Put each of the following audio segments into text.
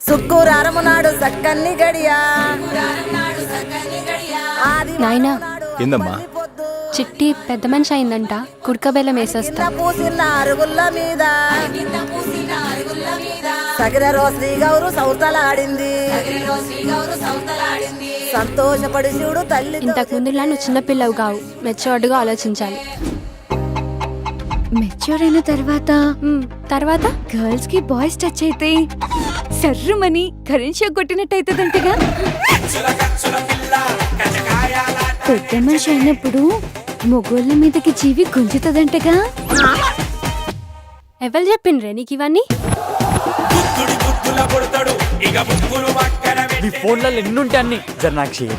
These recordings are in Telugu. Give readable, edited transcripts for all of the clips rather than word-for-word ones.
శుక్రవారం నాడు సక్కన్ని గడియా నాయనా ఏందమ్మా? చిట్టి పెద్ద మనిషి అయిందంట, కుడకబెల్లం వేసేస్తా. పూసిన అరుగుల్ల మీద సగిర రోశ్రీ గౌరు సౌతలాడింది. సంతోషపడి చూడు తల్లి. ఇంతకు ముందులా నువ్వు చిన్నపిల్లవు కావు, మెచ్యూర్డ్గా ఆలోచించాలి. మెచ్యూర్ అయిన తర్వాత గర్ల్స్ కి బాయ్స్ టచ్ అయితే సర్రుమని కరెంట్ షాక్ కొట్టినట్టు అవుతుందంటగా. పెద్ద మనిషి అయినప్పుడు మొగోళ్ళ మీదకి జీవి గుంజుతుందంటగా. ఎవరు చెప్పిండ్రే నీకు ఇవన్నీ? నీ ఫోన్లలో ఎన్నుంటే అన్ని జర నాకు షేర్.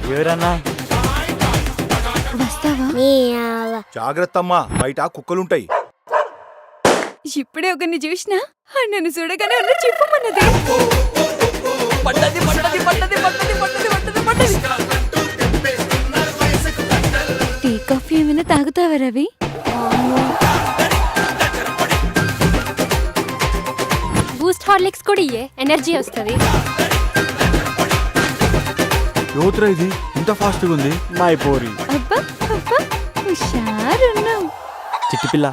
వస్తావా? జాగ్రత్త అమ్మా, బయట కుక్కలుంటాయి. ఇప్పుడే ఒకరిని చూసినా నన్ను చూడగానే అన్న చెప్పమన్నది. టీ కాఫీ ఏమైనా తాగుతావా రవి? బూస్ట్ హార్లిక్స్ కూడా ఇయ్యే, ఎనర్జీ వస్తుంది. యోత్రా ఇది ఇంత ఫాస్ట్గా ఉంది. మై పోరి అబ్బా అబ్బా హుషారున్నావు. చిట్టి పిల్ల,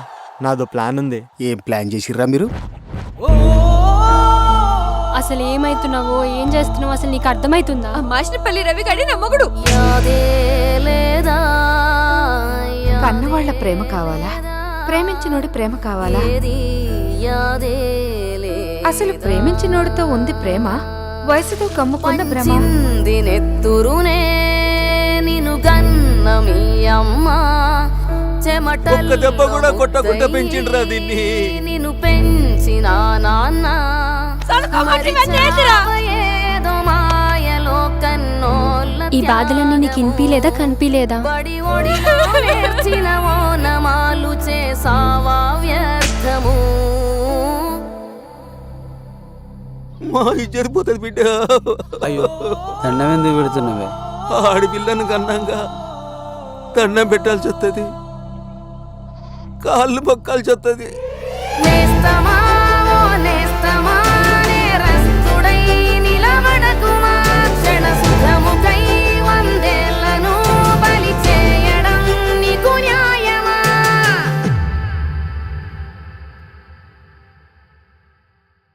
నాదో ప్లాన్ ఉంది. ఏం ప్లాన్ చేసిర్రా మీరు? అసలు ఏమైతున్నావో ఏం చేస్తున్నావో అసలు నీకు అర్థమవుతుందా? మాషనపల్లి రవి గడి నమ్మగుడు. కన్నవాళ్ల ప్రేమ కావాలా, ప్రేమించినోడి ప్రేమ కావాలా? అసలు ప్రేమించినోడితో ఉంది ప్రేమ, వయసుతో కమ్ముకున్న భ్రమ. నెత్తురునే నిన్ను గన్న మీ అమ్మ చెమటలు దెబ్బ కూడా కొట్టకుండా పెంచిండ్రా దీన్ని. నిన్ను పెంచిన నాన్న ఏదో మాయలో కన్నోళ్ళ ఈ బాధలన్నీ నీకు ఇనిపిలేదా కనిపిలేదా? బడి ఒడిలో నేర్చిన ఓనమాలు చేసావా వ్యర్థము. మా జరిపోతుంది బిడ్డ. అయ్యో, దండం ఎందుకు పెడుతున్నావే? ఆడపిల్లను కన్నాగా దండం పెట్టాల్సి వస్తుంది, కాళ్ళు మొక్కాల్సి వస్తుంది. నేస్తమా